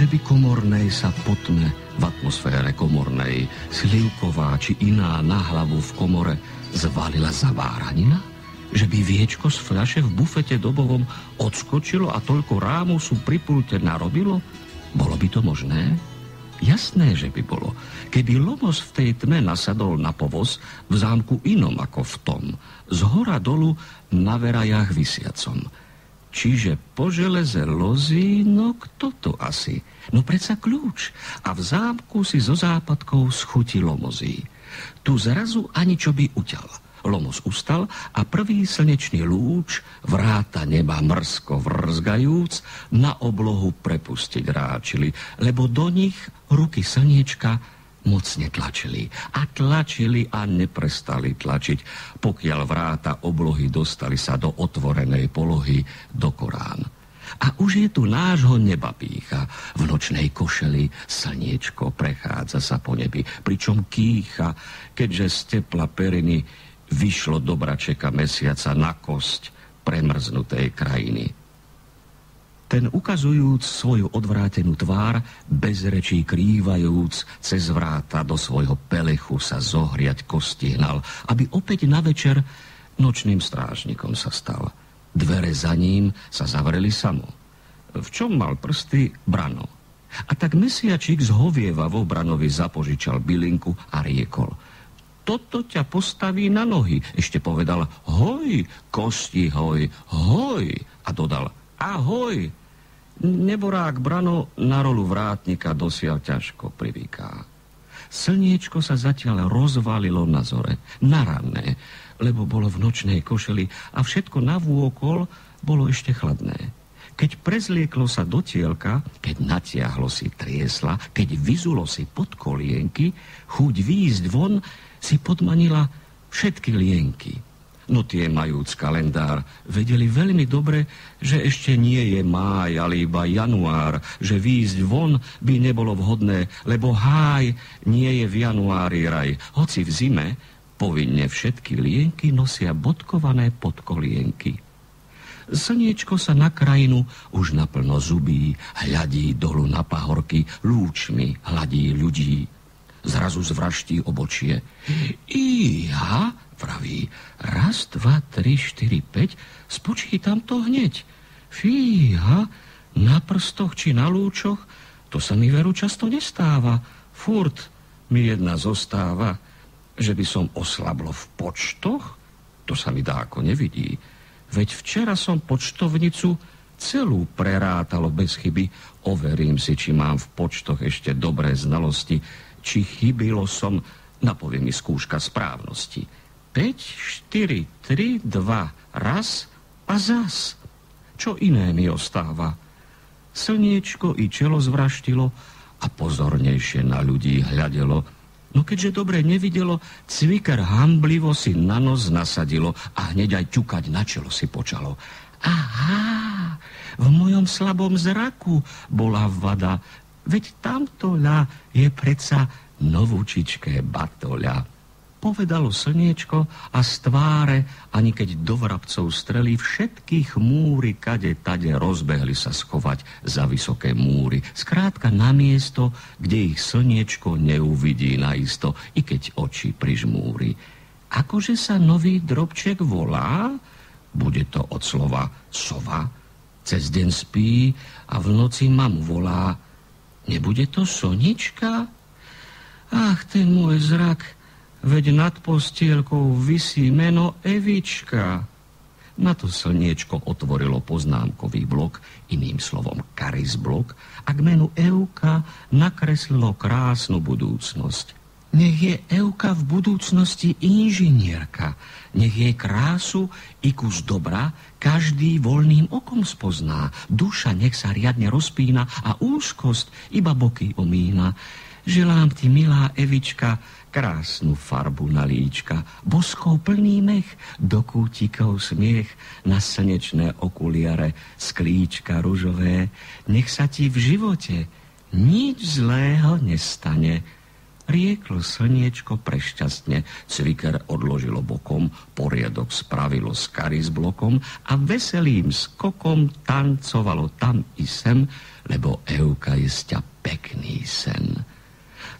by komornej sa potme v atmosfére komornej slivková či iná na hlavu v komore zvalila zaváranina? Že by viečko z fľaše v bufete dobovom odskočilo a toľko rámusu pri pulte narobilo? Bolo by to možné? Jasné, že by bolo. Keby Lomos v tej tme nasadol na povoz v zámku inom ako v tom, z hora dolu na verajách visiacom. Čiže po železe lozí, no kto to asi? No predsa kľúč. A v zámku si zo západkou schutí Lomozí. Tu zrazu ani čo by uťal. Lomos ustal a prvý slnečný lúč vráta neba mrzko vrzgajúc na oblohu prepustiť ráčili, lebo do nich ruky slniečka mocne tlačili a neprestali tlačiť, pokiaľ vráta oblohy dostali sa do otvorenej polohy do Korán. A už je tu nášho neba pícha. V nočnej košeli slniečko prechádza sa po nebi, pričom kýcha, keďže z tepla periny vyšlo do bračeka mesiaca na kosť premrznutej krajiny. Ten ukazujúc svoju odvrátenú tvár, bez rečí krývajúc, cez vráta do svojho pelechu sa zohriať kosti hnal, aby opäť na večer nočným strážnikom sa stal. Dvere za ním sa zavreli samo. V čom mal prsty Brano. A tak mesiačik z hovieva vo Branovi zapožičal bylinku a riekol: toto ťa postaví na nohy. Ešte povedal: hoj, kosti, hoj, hoj. A dodal: ahoj. Neborák Brano na rolu vrátnika dosiaľ ťažko privyká. Slniečko sa zatiaľ rozvalilo na zore, na ranné, lebo bolo v nočnej košeli a všetko navôkol bolo ešte chladné. Keď prezlieklo sa do tielka, keď natiahlo si triesla, keď vyzulo si pod kolienky, chuť výjsť von si podmanila všetky lienky. No tie majúc kalendár vedeli veľmi dobre, že ešte nie je máj, ale iba január, že výjsť von by nebolo vhodné, lebo háj nie je v januári raj. Hoci v zime povinne všetky lienky nosia bodkované podkolienky. Slniečko sa na krajinu už naplno zubí, hľadí dolu na pahorky, lúčmi hladí ľudí. Zrazu zvraští obočie. Iha, vraví, 1, 2, 3, 4, 5, spočítam to hneď. Fíha, na prstoch či na lúčoch, to sa mi veru často nestáva. Furt mi jedna zostáva, že by som oslablo v počtoch, to sa mi dáko nevidí. Veď včera som počtovnicu celú prerátalo bez chyby. Overím si, či mám v počtoch ešte dobré znalosti, či chybilo som, napovie mi skúška správnosti. 5, 4, 3, 2, raz a zas. Čo iné mi ostáva? Slniečko i čelo zvraštilo a pozornejšie na ľudí hľadelo. No keďže dobre nevidelo, cviker hamblivo si na nos nasadilo a hneď aj ťukať na čelo si počalo. Aha, v mojom slabom zraku bola vada. Veď tamtoľa je predsa novúčičké batoľa. Povedalo slniečko a z tváre, ani keď do vrabcov strelí, všetky chmúry kade tade rozbehli sa schovať za vysoké múry. Skrátka na miesto, kde ich slniečko neuvidí naisto, i keď oči prižmúri. Akože sa nový drobček volá? Bude to od slova sova. Cez deň spí a v noci mamu volá. Nebude to Sonička? Ach, ten môj zrak, veď nad postielkou visí meno Evička. Na to slniečko otvorilo poznámkový blok, iným slovom karizblok, a k menu Euka nakreslilo krásnu budúcnosť. Nech je Euka v budúcnosti inžinierka, nech jej krásu i kus dobra každý voľným okom spozná. Duša nech sa riadne rozpína a úzkosť iba boky omína. Želám ti, milá Evička, krásnu farbu na líčka, boskov plný mech, do kútikov smiech, na slnečné okuliare sklíčka ružové. Nech sa ti v živote nič zlého nestane. Rieklo slniečko prešťastne, cviker odložilo bokom, poriadok spravilo z kary s blokom a veselým skokom tancovalo tam i sem, lebo Evka je sťa pekný sen.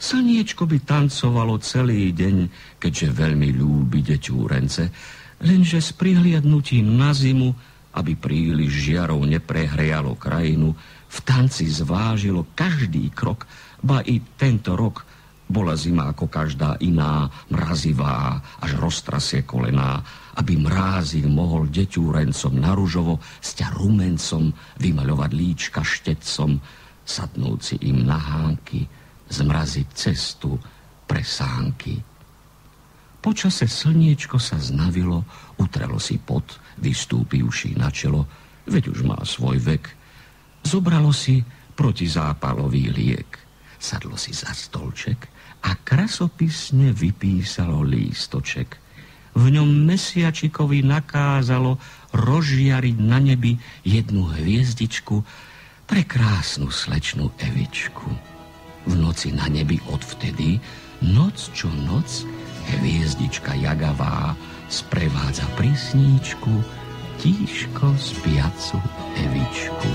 Slniečko by tancovalo celý deň, keďže veľmi ľúbi deťúrence, lenže s prihliadnutím na zimu, aby príliš žiarov neprehrialo krajinu, v tanci zvážilo každý krok, ba i tento rok bola zima ako každá iná, mrazivá, až roztrasie kolená, aby mrázik mohol deťúrencom na ružovo sťa rumencom vymaľovať líčka štetcom, sadnúť si im na hánky, zmraziť cestu pre sánky. Počase slniečko sa znavilo, utrelo si pot, vystúpivši na čelo, veď už má svoj vek. Zobralo si protizápalový liek, sadlo si za stolček a krasopisne vypísalo lístoček. V ňom mesiačikovi nakázalo rozžiariť na nebi jednu hviezdičku pre krásnu slečnú Evičku. V noci na nebi odvtedy, noc čo noc, hviezdička jagavá sprevádza pri sníčku tížko spiacu Evičku.